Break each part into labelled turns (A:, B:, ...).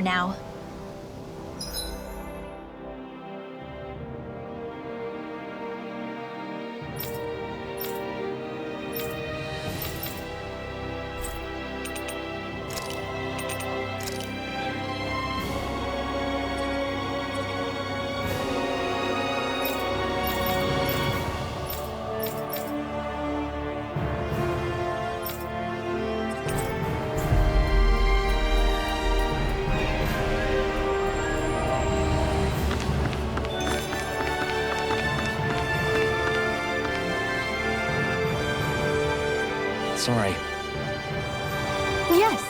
A: now.
B: Sorry.
A: Yes.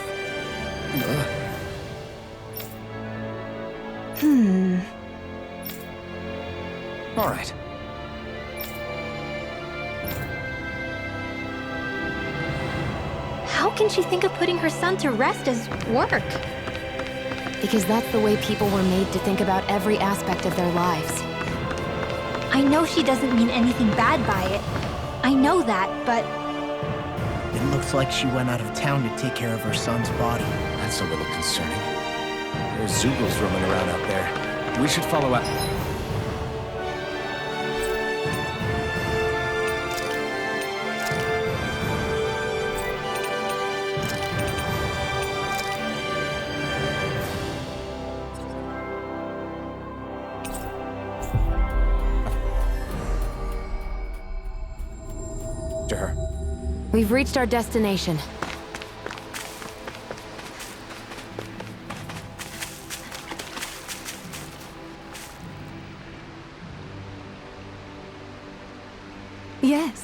B: All right.
A: How can she think of putting her son to rest as work?
C: Because that's the way people were made to think about every aspect of their lives.
A: I know she doesn't mean anything bad by it. I know that, but...
D: It looks like she went out of town to take care of her son's body.
B: That's a little concerning. There's Zoogles roaming around out there. We should follow up. To her.
C: We've reached our destination.
A: Yes.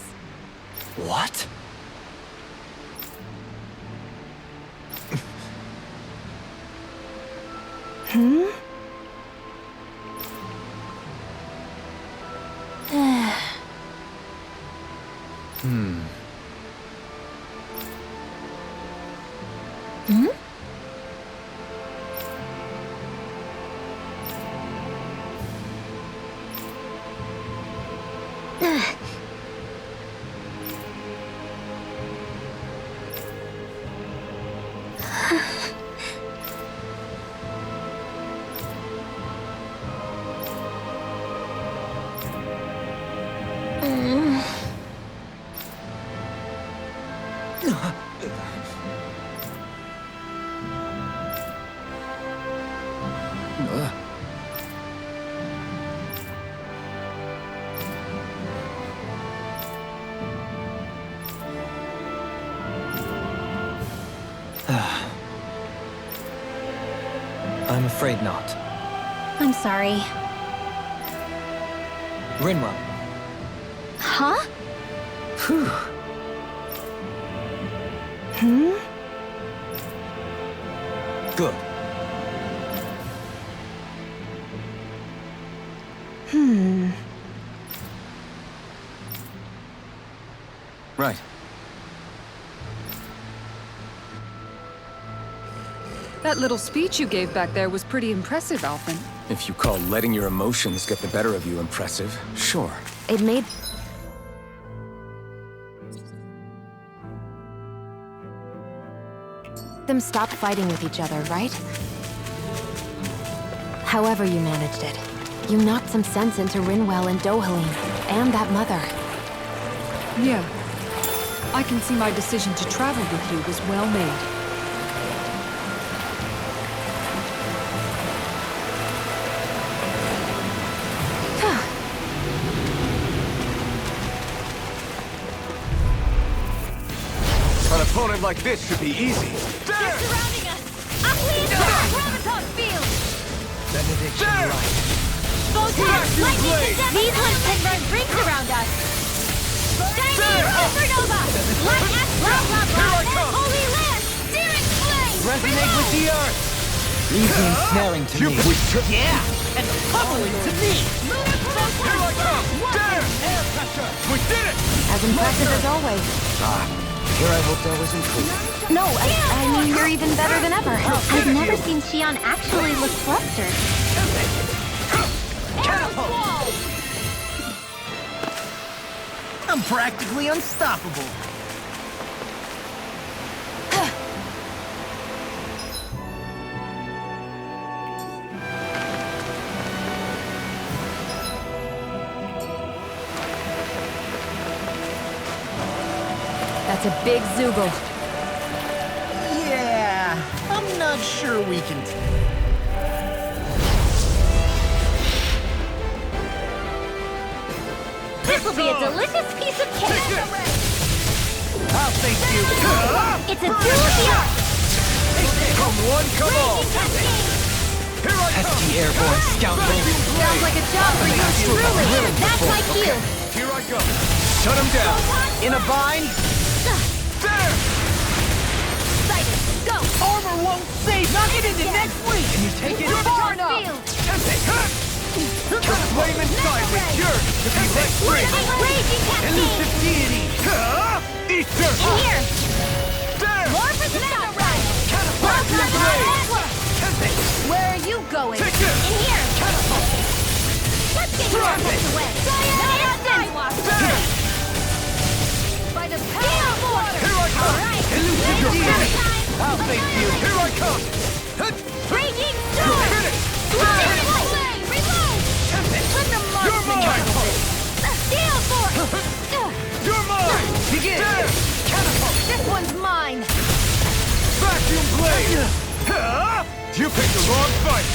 B: What?
E: I'm afraid not.
A: I'm sorry.
E: Rinwell.
A: Huh?
E: Phew. Good.
B: Right.
F: That little speech you gave back there was pretty impressive, Alphen.
B: If you call letting your emotions get the better of you impressive, sure.
C: It made... them stop fighting with each other, right? However you managed it, you knocked some sense into Rinwell and Dohaline, and that mother.
F: Yeah. I can see my decision to travel with you was well made.
B: An opponent like this should be easy.
A: They're surrounding us! Graviton field!
D: Benediction light.
A: Photon! Lightning condemn! These ones can run rings around us! Shining Supernova! Light X, blah blah blah! And Holy Lance! Searing Flame!
E: Resonate with the earth! Easy ensnaring to me. Yeah! And bubbling to me!
A: Lunar Proton!
E: Air pressure!
B: We did it!
C: As impressive as always.
E: Here I hoped I was improved.
C: No, I mean, you're even better than ever.
A: I've never seen Xion actually look flustered.
E: Catapult!
D: I'm practically unstoppable.
C: That's a big Zoogle.
D: Yeah, I'm not sure we can.
A: This will be a delicious piece of cake.
E: I'll thank you.
A: It's a duel of the arts.
E: Come one, come all.
A: Raging cascade.
E: Here I come. Pesky airborne scoundrel.
A: Sounds like a job for you truly. That's my cue.
E: Here I go. Shut him down. In a bind. There.
A: Excited. Go.
E: Armor won't save. Knock it into next week. And you take it far enough. Flame inside with yours to be let free.
A: Raging cascade.
E: Elusive deity. Ether.
A: In here.
E: There.
A: More for the stop ride.
E: Back your blade.
A: Where are you going?
E: Take this.
A: In here. Let's get your armpits away.
E: There.
A: By the power of water.
E: Here I come.
A: All right.
E: Elusive deity.
A: Time.
E: I'll face you. Here I come.
A: Raging storm.
E: Finish.
A: Reload. Let the
E: You're mine.
A: Steel force.
E: You're mine. Begin. There.
A: This one's mine.
E: Vacuum blade. You picked the wrong fight.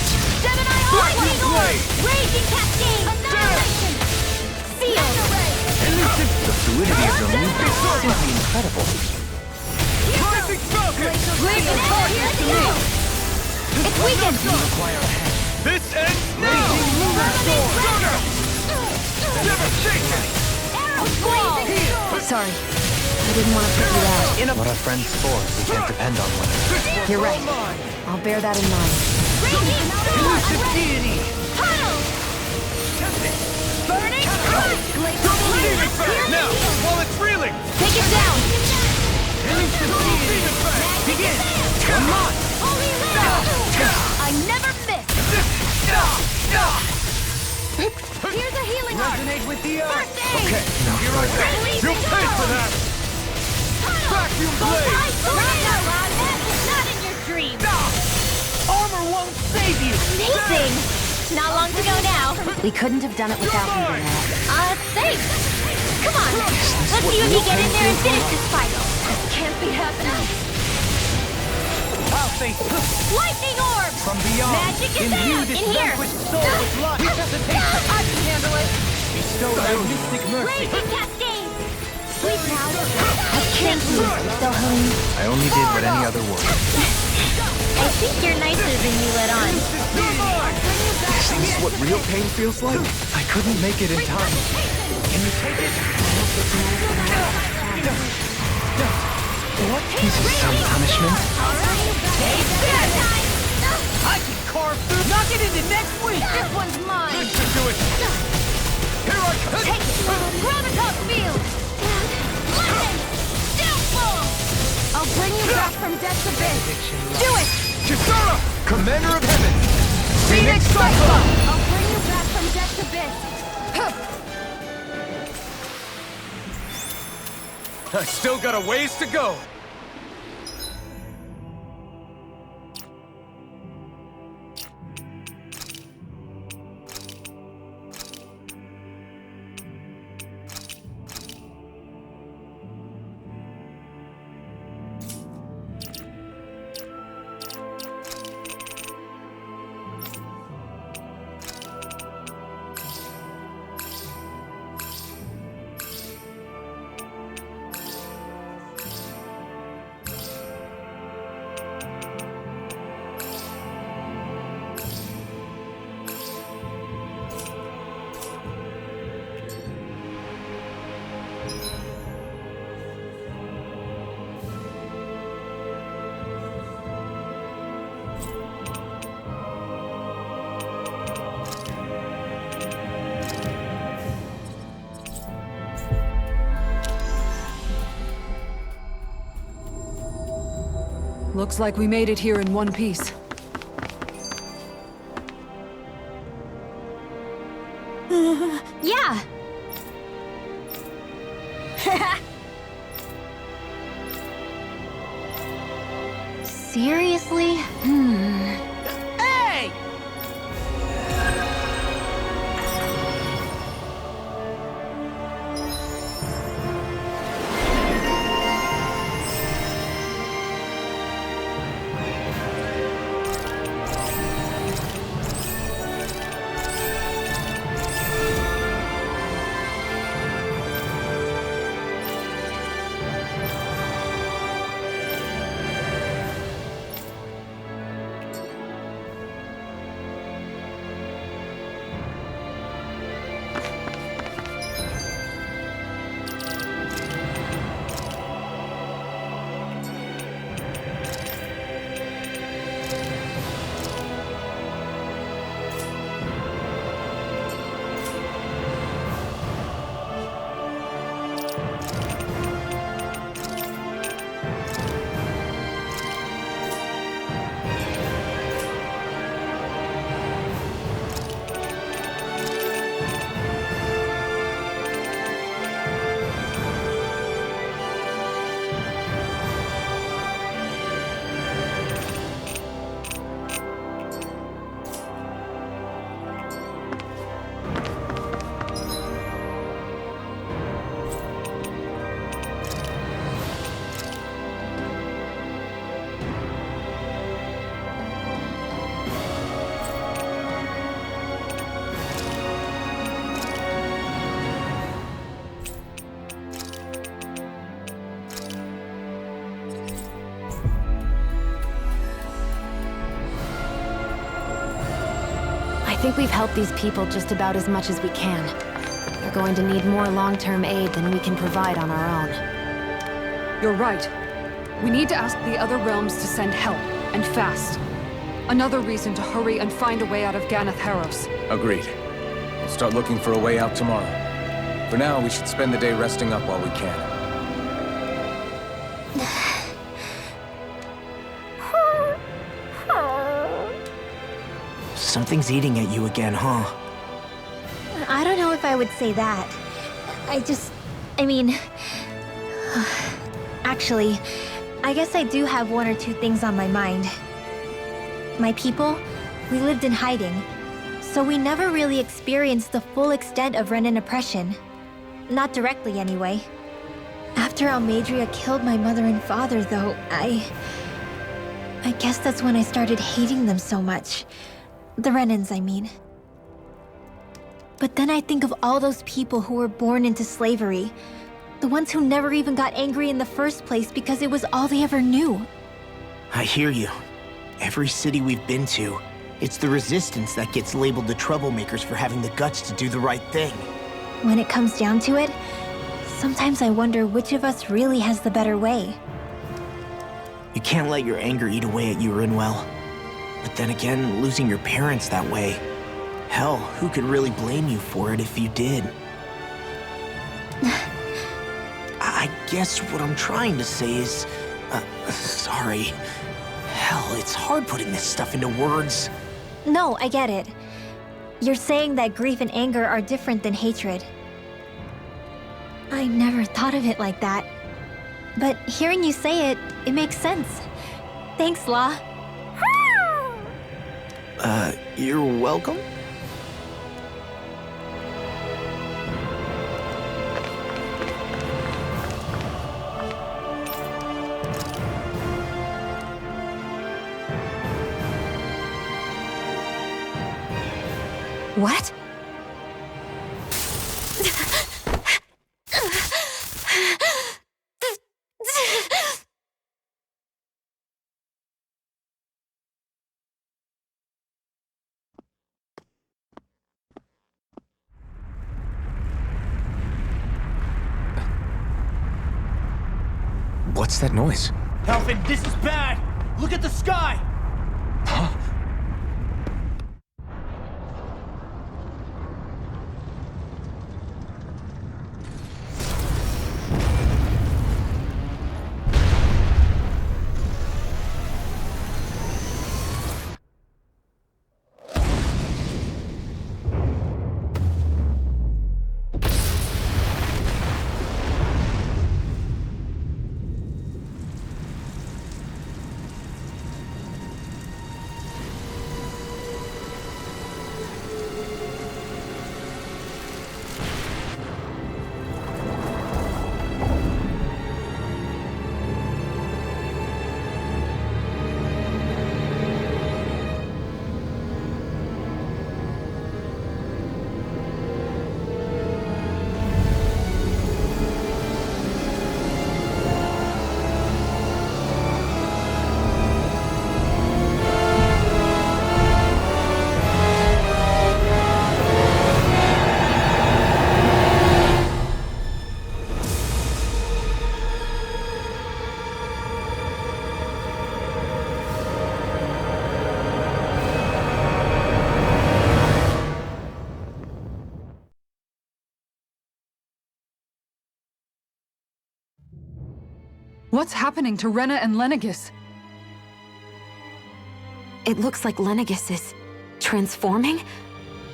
A: Gemini
E: Vacuum blade.
A: Raging cascade. Annihilation. Seal.
B: The fluidity of the move is simply incredible.
E: Rising Falcon.
A: Leave the target to me. It's weakened.
E: This ends now. Raging lunar storm. Never shake it.
A: Arrow squall.
C: Sorry. I didn't want to put you out.
B: What are friends for? We can't depend on one another.
C: You're right. I'll bear that in mind.
A: Raging storm.
E: Elusive deity.
A: Tunnel. Burning earth.
E: Leave it back now while it's reeling.
C: Take it down.
E: Elusive deity. Begin.
A: Come on. Holy land. I never miss. Here's a healing arc.
E: Resonate with the earth.
A: First aid.
E: Okay, now here I go. You'll pay for that. Vacuum blade.
A: Not in your dreams.
E: Armor won't save you.
A: Amazing. Not long to go now.
C: We couldn't have done it without you, Renee.
A: Thanks. Come on. Let's see if you get in there and finish this fight. This can't be happening.
E: I'll face
A: Lightning orb.
E: from beyond.
A: Magic is
E: Imbue
A: out.
E: this
A: In here.
E: vanquished soul with life. Resuscitation.
A: I can handle it.
E: Bestow thy mystic mercy.
A: Raging cascade. Sweet now.
C: Thank you, Dohalim.
B: I only did what any other would.
A: I think you're nicer than you let on.
B: Is this what real pain feels like? I couldn't make it in time.
E: Can you take it?
B: This is some punishment.
E: I can carve through. Knock it into next week.
A: This one's mine.
E: This should do it. Here I come.
A: Take it. Gravitas field. Lightning. Downfall. I'll bring you back from death's abyss. Do it.
E: Kisara, commander of heaven.
A: Phoenix Cyclone. I'll bring you back from death's abyss.
E: I still got a ways to go.
F: Looks like we made it here in one piece.
A: Yeah. Seriously?
E: Hey!
C: think we've helped these people just about as much as we can. They're going to need more long-term aid than we can provide on our own.
F: You're right. We need to ask the other realms to send help, and fast. Another reason to hurry and find a way out of Ganath Haros.
B: Agreed. We'll start looking for a way out tomorrow. For now, we should spend the day resting up while we can.
D: Something's eating at you again, huh?
A: I don't know if I would say that. I mean... Actually, I guess I do have one or two things on my mind. My people, we lived in hiding, so we never really experienced the full extent of Renan oppression. Not directly, anyway. After Almadria killed my mother and father, though, I guess that's when I started hating them so much. The Renans, I mean. But then I think of all those people who were born into slavery. The ones who never even got angry in the first place because it was all they ever knew.
D: I hear you. Every city we've been to, it's the resistance that gets labeled the troublemakers for having the guts to do the right thing.
A: When it comes down to it, sometimes I wonder which of us really has the better way.
D: You can't let your anger eat away at you, Rinwell. But then again, losing your parents that way... Hell, who could really blame you for it if you did? I guess what I'm trying to say is... sorry. Hell, it's hard putting this stuff into words.
A: No, I get it. You're saying that grief and anger are different than hatred. I never thought of it like that. But hearing you say it, it makes sense. Thanks, La.
D: You're welcome?
C: What?
B: What's that noise?
E: Alvin, this is bad! Look at the sky!
B: Huh?
F: What's happening to Rena and Lenegis?
C: It looks like Lenegis is... transforming?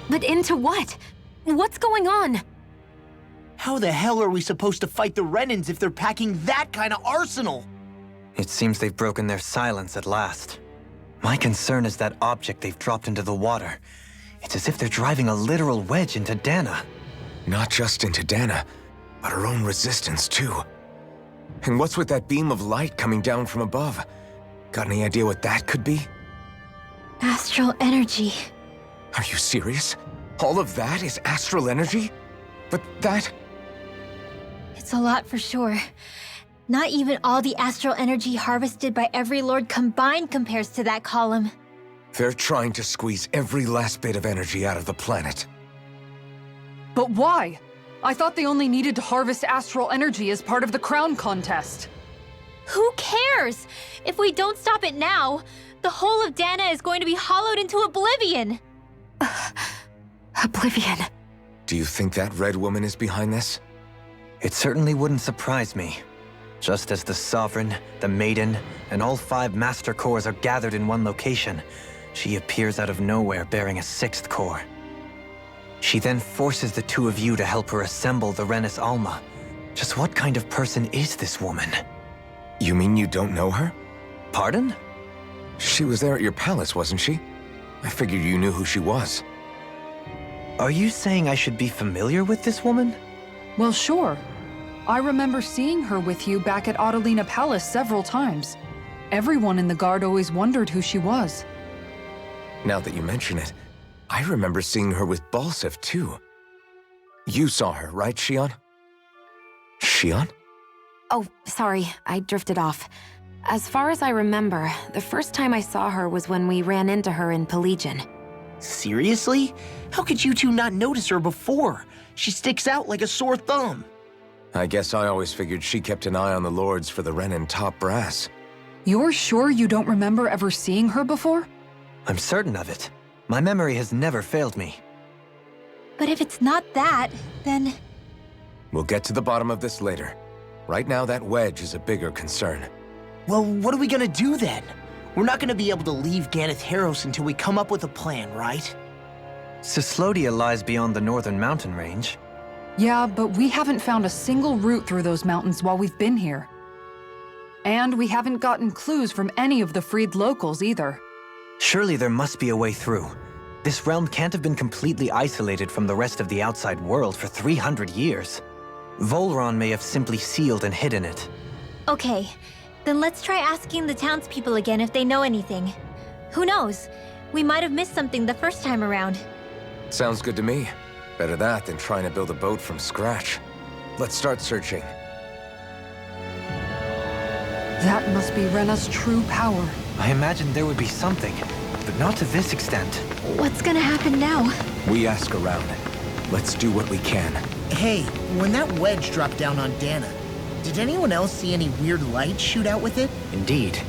C: But into what? What's going on?
D: How the hell are we supposed to fight the Renans if they're packing that kind of arsenal?
G: It seems they've broken their silence at last. My concern is that object they've dropped into the water. It's as if they're driving a literal wedge into Dana.
B: Not just into Dana, but our own resistance too. And what's with that beam of light coming down from above? Got any idea what that could be?
A: Astral energy.
B: Are you serious? All of that is astral energy? But that...
A: It's a lot for sure. Not even all the astral energy harvested by every lord combined compares to that column.
B: They're trying to squeeze every last bit of energy out of the planet.
F: But why? I thought they only needed to harvest astral energy as part of the crown contest.
A: Who cares? If we don't stop it now, the whole of Dana is going to be hollowed into oblivion!
C: Oblivion.
B: Do you think that red woman is behind this?
G: It certainly wouldn't surprise me. Just as the Sovereign, the Maiden, and all 5 Master Cores are gathered in one location, she appears out of nowhere bearing a 6th core. She then forces the 2 of you to help her assemble the Renis Alma. Just what kind of person is this woman?
B: You mean you don't know her?
G: Pardon?
B: She was there at your palace, wasn't she? I figured you knew who she was.
G: Are you saying I should be familiar with this woman?
F: Well, sure. I remember seeing her with you back at Adelina Palace several times. Everyone in the guard always wondered who she was.
B: Now that you mention it, I remember seeing her with Balsef, too. You saw her, right, Xion? Xion?
C: Oh, sorry, I drifted off. As far as I remember, the first time I saw her was when we ran into her in Pelagian.
D: Seriously? How could you two not notice her before? She sticks out like a sore thumb.
B: I guess I always figured she kept an eye on the lords for the Renin top brass.
F: You're sure you don't remember ever seeing her before?
G: I'm certain of it. My memory has never failed me.
A: But if it's not that, then...
B: We'll get to the bottom of this later. Right now, that wedge is a bigger concern.
D: Well, what are we gonna do then? We're not gonna be able to leave Ganath Haros until we come up with a plan, right?
G: Cyslodia lies beyond the northern mountain range.
F: Yeah, but we haven't found a single route through those mountains while we've been here. And we haven't gotten clues from any of the freed locals either.
G: Surely there must be a way through. This realm can't have been completely isolated from the rest of the outside world for 300 years. Volron may have simply sealed and hidden it.
A: Okay, then let's try asking the townspeople again if they know anything. Who knows? We might have missed something the first time around.
B: Sounds good to me. Better that than trying to build a boat from scratch. Let's start searching.
F: That must be Rena's true power.
G: I imagined there would be something, but not to this extent.
A: What's gonna happen now?
B: We ask around. Let's do what we can.
H: Hey, when that wedge dropped down on Dana, did anyone else see any weird lights shoot out with it?
G: Indeed.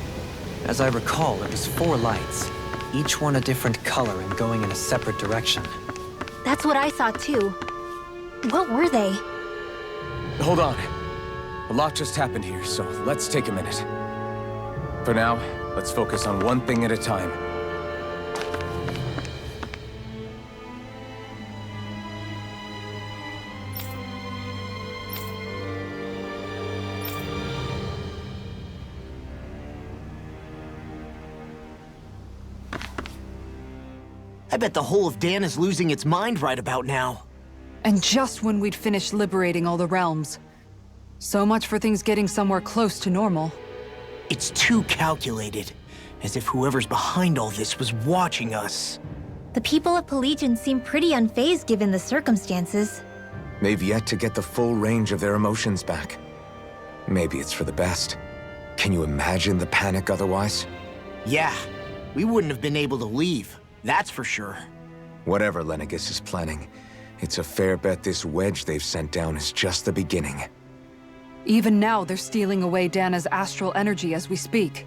G: As I recall, it was 4 lights, each one a different color and going in a separate direction.
A: That's what I saw too. What were they?
B: Hold on. A lot just happened here, so let's take a minute. For now, let's focus on one thing at a time.
D: I bet the whole of Dan is losing its mind right about now.
F: And just when we'd finished liberating all the realms. So much for things getting somewhere close to normal.
D: It's too calculated, as if whoever's behind all this was watching us.
A: The people of Pelagian seem pretty unfazed given the circumstances.
B: They've yet to get the full range of their emotions back. Maybe it's for the best. Can you imagine the panic otherwise?
D: Yeah, we wouldn't have been able to leave, that's for sure.
B: Whatever Lenegis is planning, it's a fair bet this wedge they've sent down is just the beginning.
F: Even now, they're stealing away Dana's astral energy as we speak.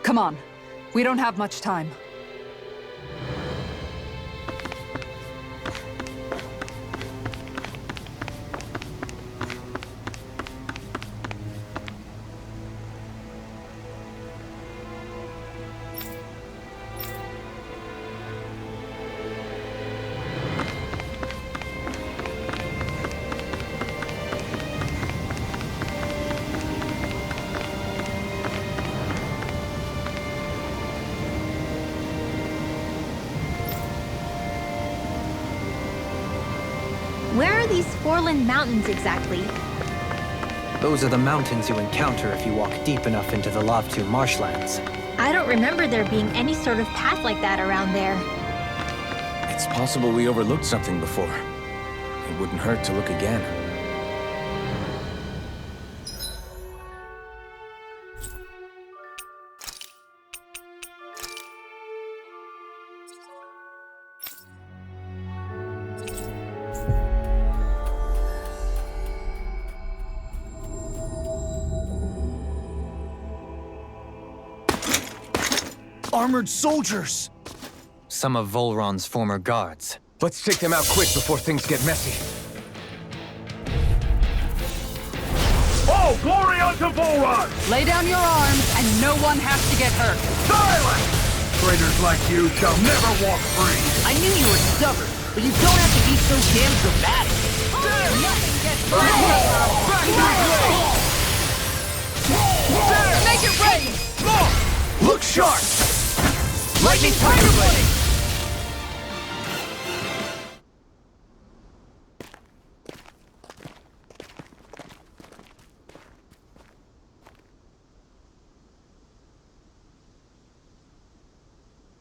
F: Come on, we don't have much time.
A: Where are these Forland Mountains exactly?
G: Those are the mountains you encounter if you walk deep enough into the Lavtu marshlands.
A: I don't remember there being any sort of path like that around there.
B: It's possible we overlooked something before. It wouldn't hurt to look again.
H: armored soldiers!
G: Some of Volron's former guards.
B: Let's take them out quick before things get messy.
I: All glory unto Volron!
F: Lay down your arms, and no one has to get hurt.
I: Silence! Traitors like you shall never walk free!
E: I knew you were stubborn, but you don't have to be so damn dramatic.
F: Make it rain!
B: Look sharp!
E: Lightning Tiger Blade!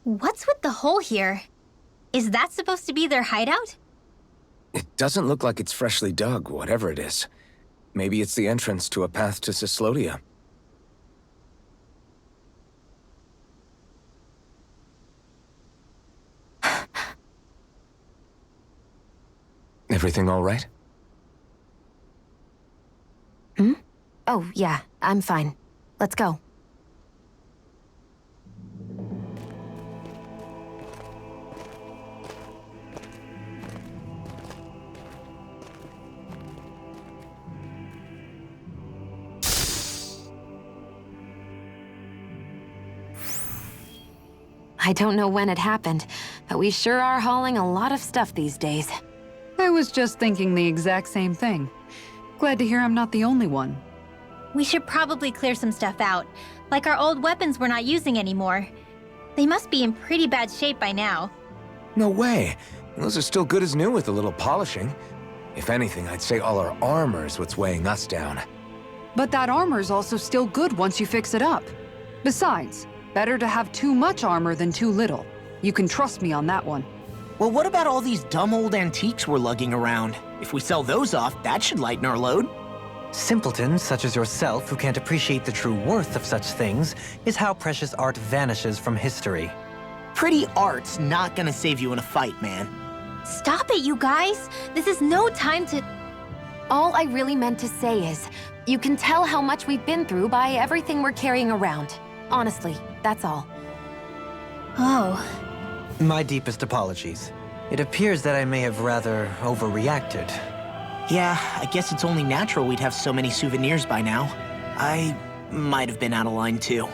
A: What's with the hole here? Is that supposed to be their hideout?
B: It doesn't look like it's freshly dug, whatever it is. Maybe it's the entrance to a path to Cyslodia. Everything all right?
C: Oh, yeah, I'm fine. Let's go. I don't know when it happened, but we sure are hauling a lot of stuff these days.
F: I was just thinking the exact same thing. Glad to hear I'm not the only one.
A: We should probably clear some stuff out, like our old weapons we're not using anymore. They must be in pretty bad shape by now.
B: No way. Those are still good as new with a little polishing. If anything, I'd say all our armor is what's weighing us down.
F: But that armor's also still good once you fix it up. Besides, better to have too much armor than too little. You can trust me on that one.
D: Well, what about all these dumb old antiques we're lugging around? If we sell those off, that should lighten our load.
G: Simpletons such as yourself who can't appreciate the true worth of such things is how precious art vanishes from history.
D: Pretty art's not gonna save you in a fight, man.
A: Stop it, you guys! This is no time to...
C: All I really meant to say is, you can tell how much we've been through by everything we're carrying around. Honestly, that's all.
A: Oh.
G: My deepest apologies. It appears that I may have rather overreacted.
D: Yeah, I guess it's only natural we'd have so many souvenirs by now. I might have been out of line too.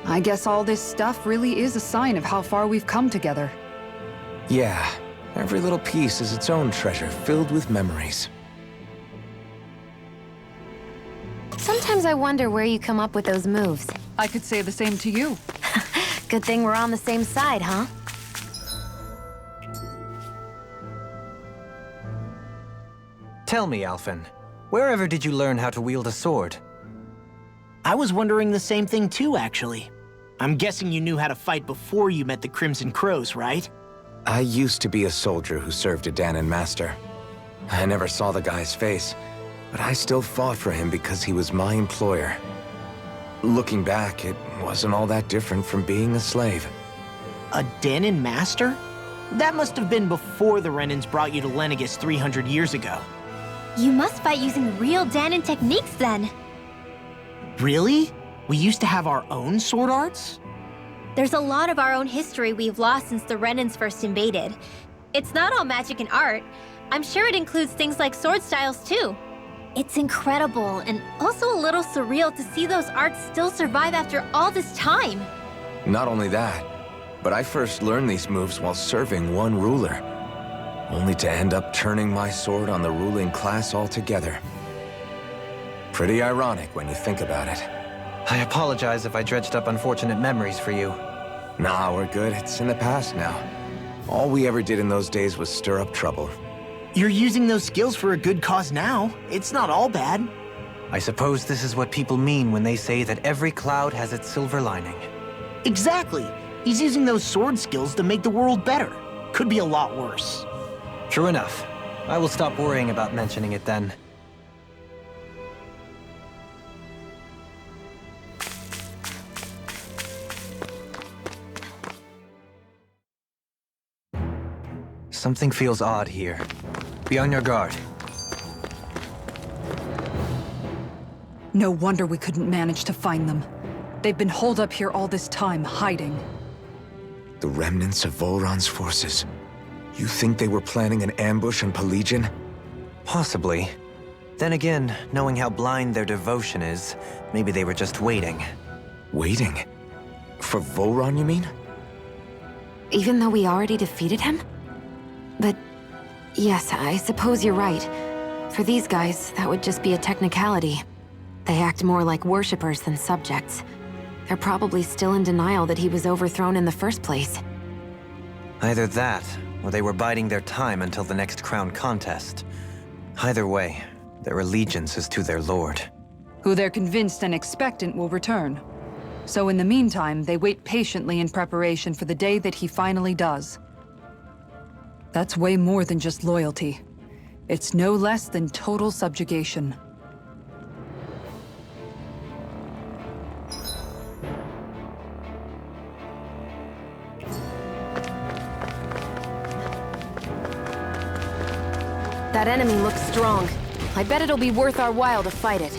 F: I guess all this stuff really is a sign of how far we've come together.
B: Yeah, every little piece is its own treasure filled with memories.
C: Sometimes I wonder where you come up with those moves.
F: I could say the same to you.
C: Good thing we're on the same side, huh?
G: Tell me, Alphen, wherever did you learn how to wield a sword?
D: I was wondering the same thing too, actually. I'm guessing you knew how to fight before you met the Crimson Crows, right?
B: I used to be a soldier who served a Danon master. I never saw the guy's face, but I still fought for him because he was my employer. Looking back, it wasn't all that different from being a slave.
D: A Danon master? That must have been before the Renans brought you to Lenegis 300 years ago.
A: You must fight using real Danon techniques then.
D: Really? We used to have our own sword arts?
A: There's a lot of our own history we've lost since the Renans first invaded. It's not all magic and art. I'm sure it includes things like sword styles too. It's incredible and also a little surreal to see those arts still survive after all this time.
B: Not only that, but I first learned these moves while serving one ruler, only to end up turning my sword on the ruling class altogether. Pretty ironic when you think about it.
G: I apologize if I dredged up unfortunate memories for you.
B: Nah, we're good. It's in the past now. All we ever did in those days was stir up trouble.
D: You're using those skills for a good cause now. It's not all bad.
G: I suppose this is what people mean when they say that every cloud has its silver lining.
D: Exactly. He's using those sword skills to make the world better. Could be a lot worse.
G: True enough. I will stop worrying about mentioning it then. Something feels odd here. Be on your guard.
F: No wonder we couldn't manage to find them. They've been holed up here all this time, hiding.
B: The remnants of Volron's forces. You think they were planning an ambush on Pelagian?
G: Possibly. Then again, knowing how blind their devotion is, maybe they were just waiting.
B: Waiting? For Volron, you mean?
C: Even though we already defeated him? But yes, I suppose you're right. For these guys, that would just be a technicality. They act more like worshippers than subjects. They're probably still in denial that he was overthrown in the first place.
G: Either that, or they were biding their time until the next crown contest. Either way, their allegiance is to their lord.
F: Who they're convinced and expectant will return. So in the meantime, they wait patiently in preparation for the day that he finally does. That's way more than just loyalty. It's no less than total subjugation.
C: That enemy looks strong. I bet it'll be worth our while to fight it.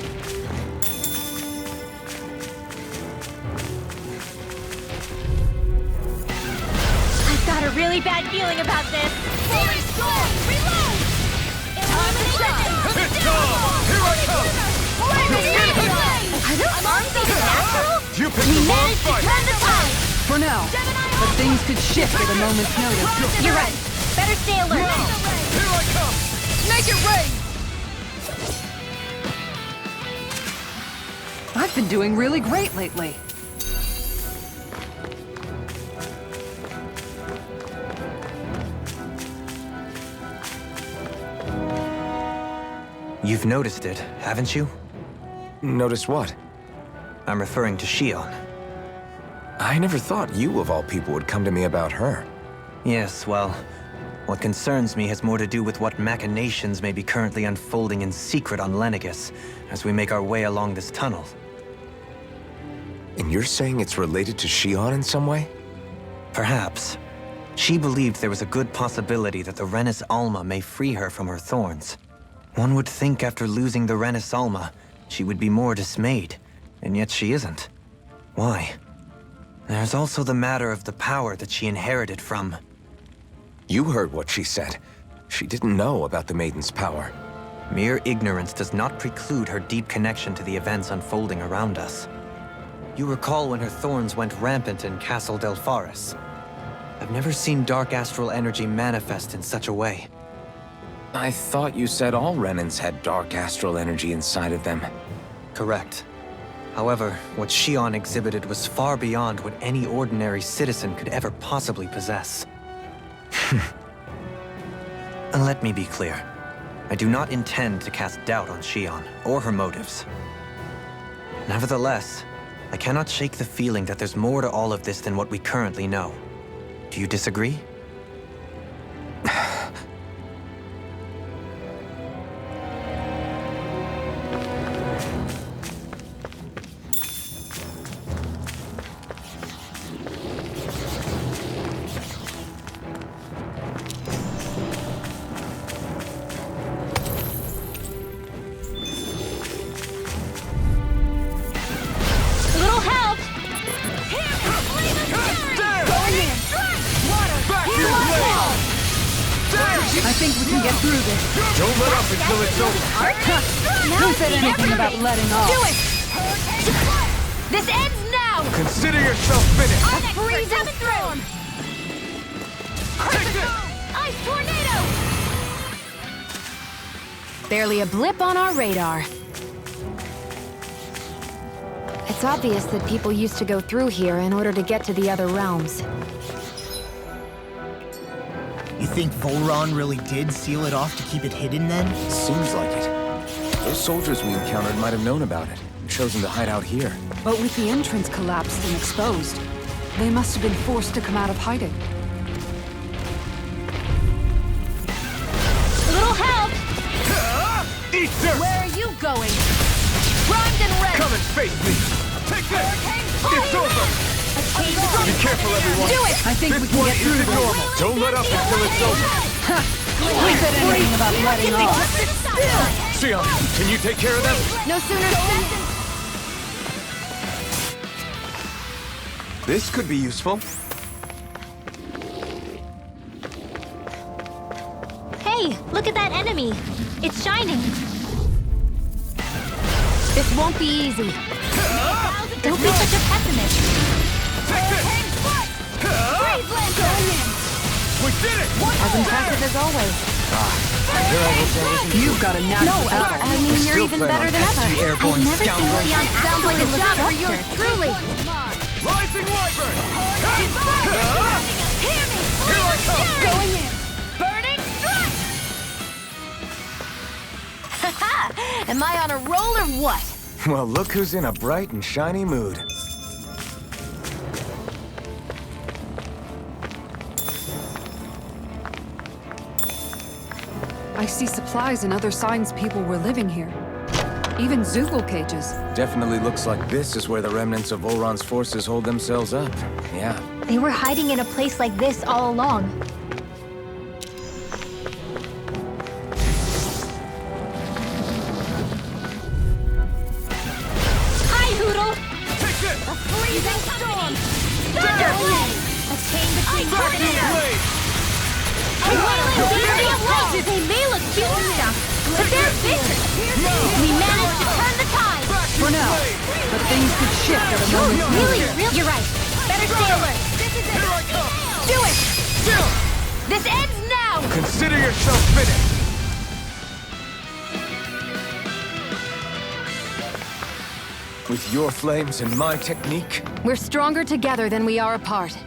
A: I've got a really bad feeling about this. Fully score! Reload! Time to shine!
I: It's on! Here I come!
A: Are those arms even natural?
I: You picked
A: We
I: the wrong
A: managed to
I: fight!
A: turn the tide!
F: For now, but things could shift at a moment's notice.
A: You're right. Better stay alert.
I: Here I come!
F: Make it rain! I've been doing really great lately.
G: You've noticed it, haven't you?
B: Notice what?
G: I'm referring to Shion.
B: I never thought you, of all people, would come to me about her.
G: Yes, well, what concerns me has more to do with what machinations may be currently unfolding in secret on Lenegis as we make our way along this tunnel.
B: And you're saying it's related to Shion in some way?
G: Perhaps. She believed there was a good possibility that the Renis Alma may free her from her thorns. One would think after losing the Renis Alma, she would be more dismayed, and yet she isn't. Why? There's also the matter of the power that she inherited from...
B: You heard what she said. She didn't know about the Maiden's power.
G: Mere ignorance does not preclude her deep connection to the events unfolding around us. You recall when her thorns went rampant in Castle Del Faris. I've never seen dark astral energy manifest in such a way.
B: I thought you said all Renans had dark astral energy inside of them.
G: Correct. However, what Shion exhibited was far beyond what any ordinary citizen could ever possibly possess. And let me be clear. I do not intend to cast doubt on Shion, or her motives. Nevertheless, I cannot shake the feeling that there's more to all of this than what we currently know. Do you disagree?
A: Little help!
F: I think we can get through this.
I: Don't let up until it's over!
F: Who said anything about letting off?
A: Do it! This ends now!
I: Consider yourself finished!
A: A freezing storm! Ice tornado!
C: Barely a blip on our radar. It's obvious that people used to go through here in order to get to the other realms.
H: You think Volron really did seal it off to keep it hidden then?
B: Seems like it. Those soldiers we encountered might have known about it and chosen to hide out here.
F: But with the entrance collapsed and exposed, they must have been forced to come out of hiding.
A: Little help!
I: Eat dirt!
A: Where are you going? Primed and ready!
I: Come and face me! Take this! It's over! Be careful, everyone!
A: Do it!
F: I think we
I: This
F: can
I: one
F: get through
I: isn't
F: this.
I: normal! Don't let up until it's over!
F: Who said anything about letting off?
I: Shion, can you take care of them?
C: No sooner said than...
B: This could be useful.
A: Hey, look at that enemy. It's shining.
C: This won't be easy.
A: Don't be such a pessimist.
I: We did it!
C: As impressive as always.
F: You've got a natural battle.
C: I mean, you're even better than ever.
G: You airborne
A: Never seen
G: scoundrel.
A: Leon sound like a job for yours truly.
I: Rising Wyvern!
A: Hear me!
I: Here I come!
A: Going in. Burning strike! Am I on a roll or what?
B: Well, look who's in a bright and shiny mood.
F: I see supplies and other signs people were living here. Even Zoogle cages.
B: Definitely looks like this is where the remnants of Volron's forces hold themselves up. Yeah.
A: They were hiding in a place like this all along. Hi, Hoodle!
I: Take this!
A: A freezing storm! Thunder Blade! A chain between
I: Vacuum
A: Varinder!
I: blade!
A: They may look cute and stuff, but they're vicious! We managed to turn the tide!
F: For now. But things could shift at a moment's
A: Really,
F: notice.
A: you're right. Better stay alert.
I: Here I come!
A: Do it!
I: Still!
A: This ends now!
I: Consider yourself finished!
B: With your flames and my technique,
C: We're stronger together than we are apart.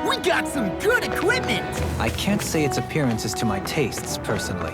E: We got some good equipment!
G: I can't say its appearance is to my tastes, personally.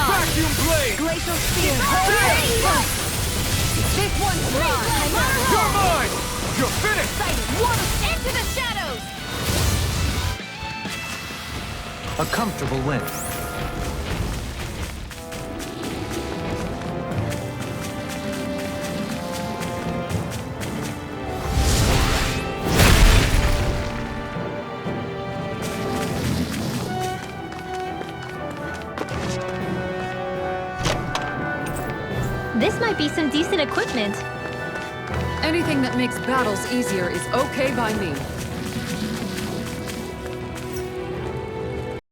I: Vacuum blade!
A: Glacial Spear!
C: This one's mine!
I: You're mine! You're finished!
A: Into the shadows!
G: A comfortable win.
A: This might be some decent equipment.
F: Anything that makes battles easier is okay by me.